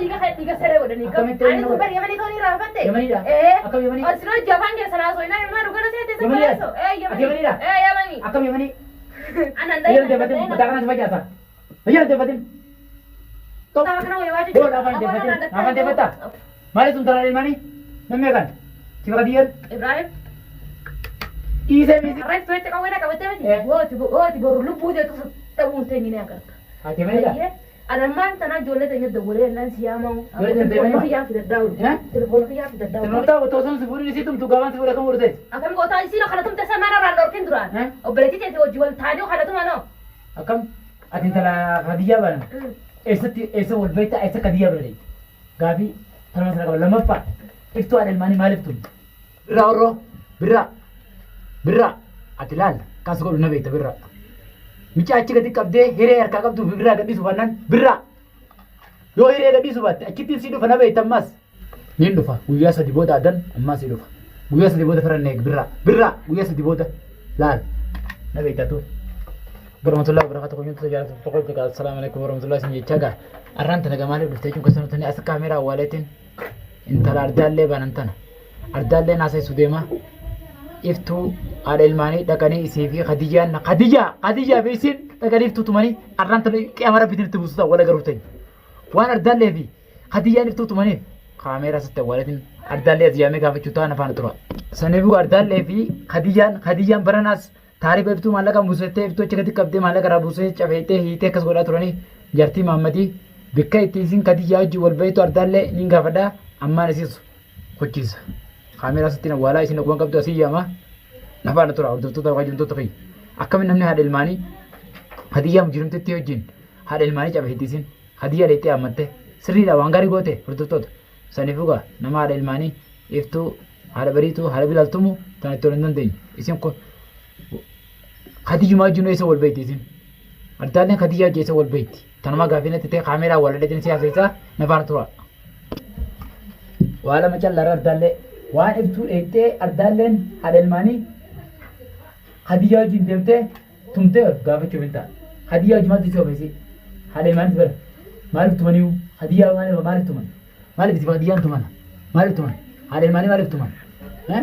liga kaya liga sere wadani ka ani tu bari yamani thoni rafate Yamani da akam yamani asno japan ke sana so ina ma rugana se te Yamani da so yamani Yamani da yamani akam yamani ana ndai Ayan debatin batakan sa bajasa Ayan debatin to ta kana wai wati Bo afan debata Mari tuntara ilmani Namegan Siapa dia Ibrahim Ise misi right to te ka wena ka wete wo ti boru lu buje to ta un te ngine ka Ati Yamani da ana man tana jole te ngede wole nan siyama Jole te ngede ya fi da daud telefon ya fi da daud Nota tosan sifuri nisi tum tugawan sifuri kamu urte akam ko ta isino khala tum te samana randor kinduran o bereti te o jual tani o khala tum ano Akam atin tala hadiya bana Esa والبيت esa kadiya bana Gabi Tama sana lama pa Iftu ada ilmani maliftum Birra Birra Atilal Kasu ko nabe ta birra Micha achi gadi kabde hire yar ka kabdu birra gadi subanan birra Yo hire gadi subat achitin sidu fana be tamas Nin dufa guyya sa diboda adan amma si dufa guyya sa diboda faran nek birra guyya sa diboda lal nabe ta tu warahmatullahi wabarakatuh kunyo to jara to ko assalamualaikum warahmatullahi sin yechaga arranta naga mali dufte kun kasano tani asa kamera waletin intala ardalle banantana ardalle nasay sudema iftu ala ilmani dakani isifi khadija bisin dakani iftu tumani arranta kamera bitin tubusta wala garutay wan ardalle fi khadija iftu tumani kamera satte waletin ardalle ziyame gafachuta na fana tura sanebu ardalle fi khadijan baranas Tari bebtu malaka musete bebtu cekati kabde malaka rabuse cafete hite kas goda turani jarti Muhammadi bikka itisin kadi yaji wal baytu ardalle ninga fada amma nasis kochis kamera sitina wala isin ko kabdu asiyama nafana tura urdu ta wajin to taqi akam namne hadil mani hadiya mujrim te tiyojin hadil mani cafe itisin hadiya lete amatte sirri da wangari gote urdu to sanifuga nama hadil mani iftu hada baritu hada bilaltumu tanatoran den isin ko خديجة ما جنوا يسوي البيت يزين أردالين خديجة جي يسوي البيت تنما قافلة تتي كاميرا ولا لدين سياسة يسا نفار ترى وعلى ما جل أردالي وان ابتو ايتي أردالين هذا الماني خديجة جين دمتي تمتي قافة شوفنتا خديجة جمال تسوي بيسي هذا الماني تبر مالك تمانيو خديجة مالك تمان مالك تبغى خديجة تمان مالك تمان هذا الماني مالك تمان ها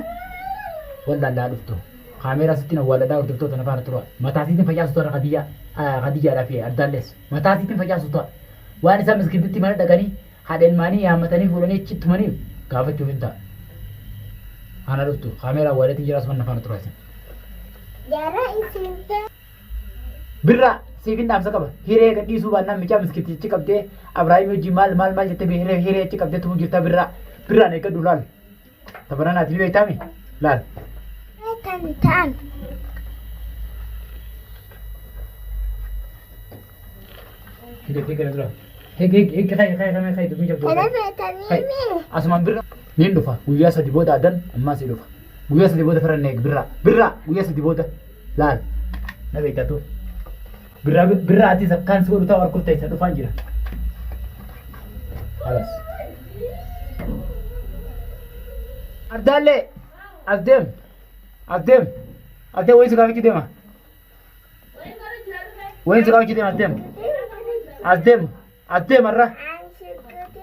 ولا لا لفتو kamera sitin wala da urdu to na fara turo matasitin fajas to khadija rafi ardales matasitin fajas to wani sam skidti mana dagani hadel mani ya matani fulani chit mani gafa chuvinta ana rutu kamera wala tin jiras man fara turo asan Jara isinta birra sifin nam sakaba hire ga disu banna micha miskiti chikabde abrahim jimal mal jete be hire chikabde tu jirta birra ne ka dulal tabarana atli beitami lal tan Tiga dulu. Hei, kai dumi jam dua. Kai, asman birra. Nin dufa, guyya sa diboda adan, amma si dufa. Guyya sa diboda faran nek birra, guyya sa diboda. Lal. Na beta tu. Birra ati sakkan su uta war kurtai sa dufan jira. Alas. Ardalle. Adem, woi sekarang kita mah. Woi sekarang kita Adem,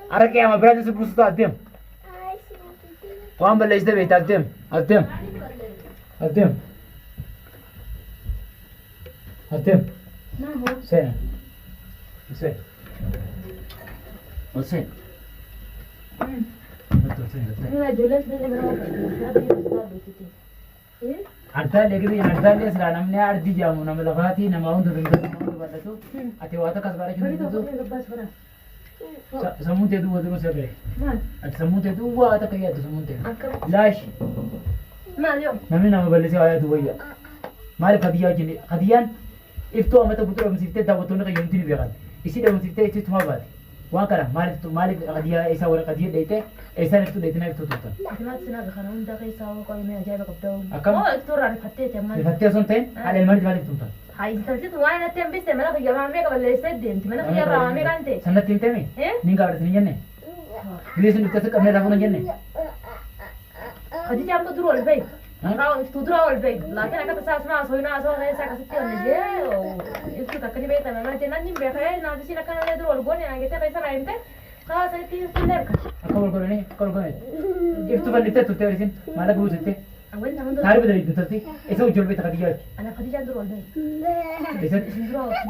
arah kayak apa berarti sebut itu Adem. Kamu beli itu beta Adem. Sen. Ina jules de lebro Arda le sila namne ardi jamu nama lafati nama undu badatu ati wata kasbara chundu samunte du wadu sabe ati samunte du wata kaya du samunte lash Mario namne nama balise aya du waya mali khadiyan ifto amata butro msifte da butuna ka yunti ni began isi da msifte isi tuma bad وانكره مالك قضيه ايسا ولا قضيه ديته ايسا نفتو ديتنا نفتو توتا احتمال سنه خنون ده كيسا وقوي ما جايبك بدو أكم؟ دكتور عارف حطيت يا مان فتيه سنتين على المرض مالك توتا هاي انت وانا تم بس ما لك جماعه ميك ولا يسد انت ما لك يا رامي انت سنه تيمتمي نين قاعد تنين ليش نكسر كاميرا فون جنة خديجه عم تدور البيت راو تدور البيت لكن انا كنت اسمع سوينا سو هي ساكا ستي ولا يفتو تكني بيت ما انت نني بخير نادي سينا كان يدور الجون انا جيت كيسا رايمته خلاص أنا كذا تنرك أكمل كورني أكمل كورني إفتو فلتة تتورسين ما لك بوسته وين هم دول تعرف بدري تنتظري إيش هو جل بيت خديجة أنا خديجة دور البيت إيش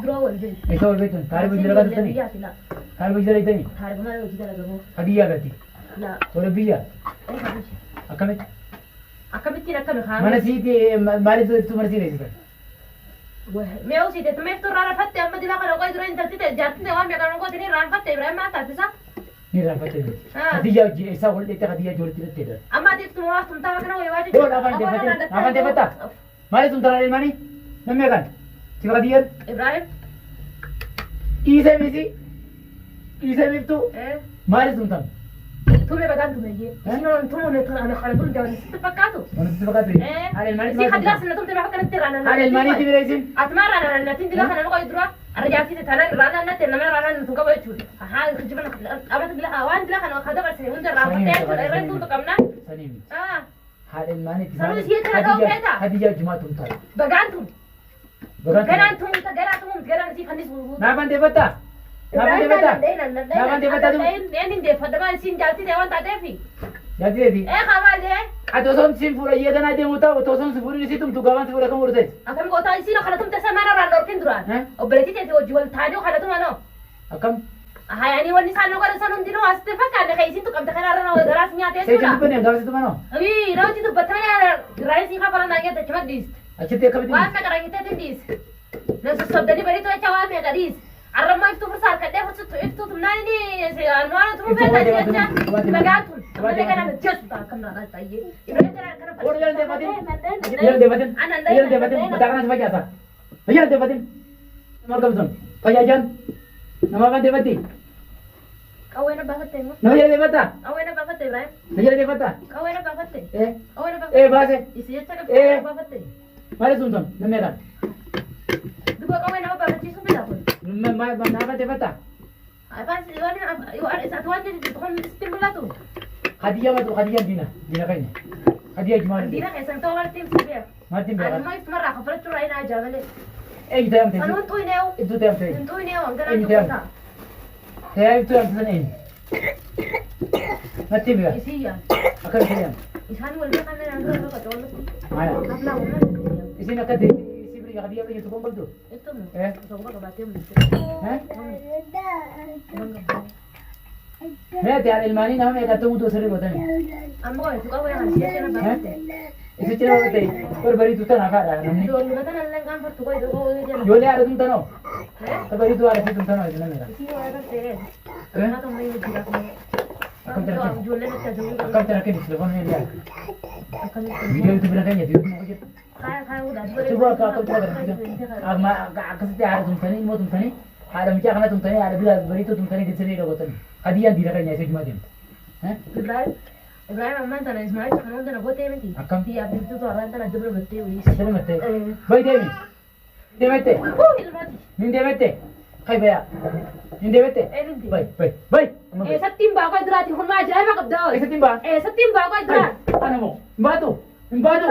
درو البيت إيش هو البيت تعرف بدري لغة تاني لا تعرف بدري تاني تعرف ما لو جدار جابوه خديجة قتي لا ولا بيا أي خديجة أكمل أكمل تينا كم خام mana siti mari tu mana sini sih मैं उसी देते मैं तो राना फत्ते अम्मा दिला कर कोई दुरान चलती थे जाते थे वहाँ मैं करने को तेरी रान फत्ते इब्राहिम माता थी सा ni rapat ini हाँ Khadijah ऐसा बोल देते Khadijah जोड़ देते थे अम्मा देख तुम वहाँ तुम तावा करना वो वाजी बोल apa dia bata mari तुम तरह mani namanya kan si Khadijah Ibrahim Isa itu mari तुम tam तुम्हें बता तुम्हें ये तुमने أنا خالد دول جواني ست فكاتو mana tu bakat ini ada mani سي خدلا سنة تم تبعك أنا ترى أنا ada mani tu beresin أتمر أنا نتين دلا خلنا نقول يدرا رجعتي تانا رانا نتين لما رانا نتوقع بيتشول ها خجبنا أبغى تقول وان دلا خلنا خدا بس هون درا فتاة إيران تون تكمنا sani هذا mani tu Sanu siya talaga ako kaya. Khadijah cuma tum tar بقانتم bagat قران توم قران توم قران سي خلني سوو napan dia bata napan dia bata naman di bata ini dia fadaman sin jalti dewan tak devi jadi di khabar deh atau som simpura iya dan ada muta atau som simpura di situ tu gawan simpura kamu urus akan kau tahu sih kalau tuh tersamana randor kenduran oh berarti dia jual tadi kalau tuh mana akam hai ani wani sanu kalau sanu dino aste fakar deh kayak situ kamu tekan arah nawa garasnya teh saya jemput nih gawan situ mana wih raut itu betulnya gerai sih kapalan nanya teh cuma dis acet dia kamu wah sekarang kita teh dis nasi sob dari beri tuh cawam ya gadis arah mau itu besar kadeh itu tuh mana nih si anu anu tuh beda sih aja bagaimana mereka kan just tak kenal aja ini orang yang dapatin yang dapatin batakan sebagai apa yang dapatin marga betul pajajan nama kan dapati kau enak banget tengok nama yang dapata kau enak banget teh Ibrahim nama yang dapata kau enak banget teh kau enak banget bahasa isinya cakap kau enak banget teh mari tunton nama kan dua kau enak banget sih sumpah pun nama dapata apa sih ini satu aja di tukang stimulan tuh Khadijah matu Khadijah dina kayaknya Khadijah cuma Dina kayak sentuh orang tim sih mati ada berapa mau itu marah kau pernah curain aja kali itu yang tadi anu tuh ini itu yang tadi tuh ini enggak Ini ada dia. kita saya itu yang tadi mati berapa isi ya akan saya isan wala kan na nagro ka tolo mana kapla ko na isi nak di isi beri Khadijah beri itu kumpul tu ito mo eh so ko ba batay mo eh मैं त्यार इल्मानी नाम एक तो मुझे दूसरे होता है amo ito ka wala siya na ba इसे चलो होते ही पर बड़ी दूसरा ना खा रहा है हमने so luta na lang kan to ko ito ko diyan यो ले आ रहा तुम तनो तो बड़ी तू आ रही तुम तनो इतना मेरा isi wala te na to may dira ko Akan terasa. jule na ta jule कब तरह के निकले में लिया akan वीडियो यूट्यूब में कहीं यूट्यूब में कुछ kaya udah coba kau coba kan अब मैं कसते आ रहा तुम तनी मो तुम तनी ada macam kana तुम तनी ada bila beri tu तुम तनी di sini logo tani hadiah dira kayaknya sih cuma dia Ibrahim aman tanah Ismail kan udah nabote menti Akam. tiap itu tuh orang tanah jebol bete wis Sini mete bayi demi dia mete ilmati nin dia mete kai baya nin dia mete linti bayi sa timba ko idrati hun ma jay makab daw isa timba sa timba ko idrat ano mo mbatu mbatu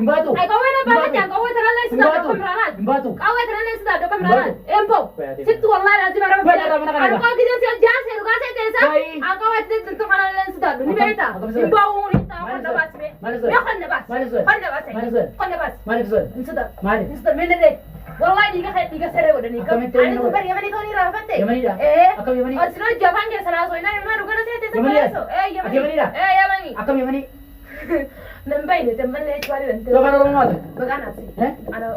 mbatu ay kawena ba ka ko wala la sida do kamranan mbatu ka wala la sida do kamranan empo situ wallahi lazim ara Baik, ada mana, ada. ko gidan si jase do ka se tesa Baik. ako wala situ kana la sida do ni beta imba woni ta ko na bas me Mana sir? ya kan na bas Mana sir? kan na bas Mana sir? kan na bas mana tu sida Mari. sida menene wallahi diga sere wala ni ka Akam ito ani yun, tu no? bari yamani ko ni ra fatte Yamani ra? Akam yamani? asro japan ke sana so ina ma ruga se tesa Yamani ra? yamani Yamani ra? yamani akam yang mana Nambay ne tamballe chwali wante. lo kana rumah tu Bagana si. eh Ano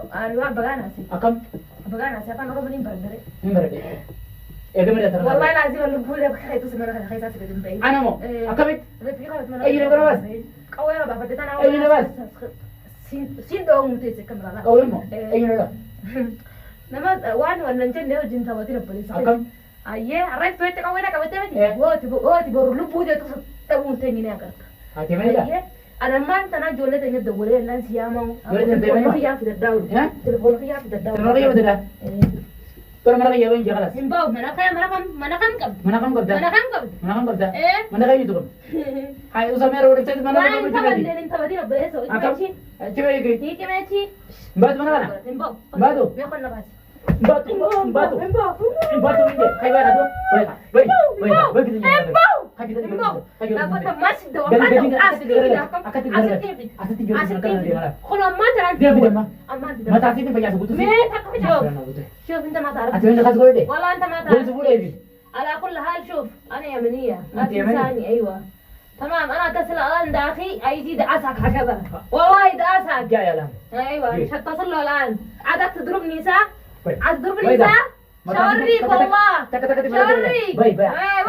bagana si. akam Bagana si apa noro benim bandare. berarti ya dia mana Wallahi lazim lu bule bakhay tu semana khay sa sibe dimbay. ano mo akam it Repi ka mana. Ay, yun ang karabas. Kawaya ba pati tanaw. Ay, yun ang karabas. Sin do mo tese kamera. kawin mo ayun na lang Nama wan wan nanjen ne jin tawati na polis. akam Aye, array tu ete kawena ka bete bete. Eh. Wo ti bo lu buje tu tamu tengi ne agar. hati mana dah Aye. Ada man tanah jole tanya dole nan siamang. Jole tanya dole mana? Yang sudah daun. Eh? Telepon yang sudah daun. terima kasih betul dah per mana kaya bang jalan Himbau, mana kam mana kam kerja Mana kam kab. mana kam kerja Eh? mana kaya itu kan hai usah merah udah cek mana Mana kamu kam cek den tawadi na beso. akam Ichi. coba ini Iki mechi. mbak mana mana Himbau. Batu? Be kon na bas. Batu, batu, batu ini. Kayak mana tuh? Baik, baik gitu. Kayak gitu. لابد ما تبدا Galing-galing وقتها akat tiga. خلوا ما ترى Dia beda mah. ما Mata asli banyak sebut sih. شوف شوف انت ما تعرف Atau yang dekat gue deh. والله انت ما Gue تعرف sebut deh. على كل حال شوف انا يمنيه لا أنت يمنية؟ تنساني ايوه تمام انا اتصل الان داخي ايجي دعسك هكذا والله دعسك Ya ya lah. ايوه إيه. مش هتصل له الان عادك تضربني صح؟ Baik. عاد تضربني Baik dah. صح؟ شوريك والله شوريك Baik, baik. ايه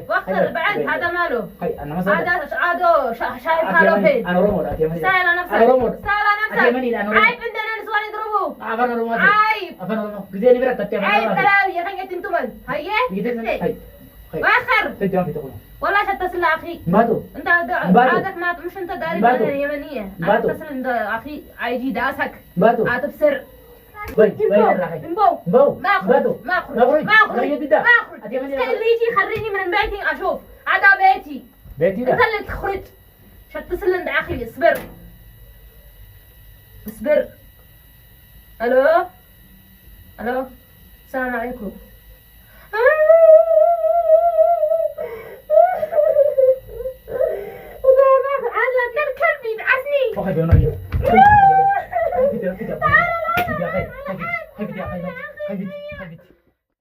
وخر بعد هذا ماله Hai, nama saya. هذا شايف حاله فين؟ Anu Romo, Ati Yamani. سائل نفسك Anu Romo. سائل Ati Yamani, نفسك Anu Romo. عيب عندنا نسوان يضربوه Apa Anu Romo? عيب Apa Anu Romo? Gede ni berat tapi apa? عيب كلام يا خنقة انتم هيا Gede ni. Hai. Hai. واخر Sejam itu kono. والله شتصل اخي Batu. انت مبادو. عادك ما مش انت داري مبادو. انا اليمنيه انا مبادو. اتصل عند اخي ايجي داسك Batu. تبصر Baik, baik lah. انبو Bau. ما اخرج Batu. ما اخرج ما أخرج. ما اخرج لا يدي ده. ما اخرج Ati Yamani. اللي يجي يخرجني من بيتي اشوف هذا بيتي Beti dah. انت اللي تخرج شتصل عند اخي اصبر اصبر الو الو السلام عليكم عاد الكلب يدعسني Oke, benar ya. Hai, kita. Hai, kita. Hai, kita. Hai, kita. Hai, kita.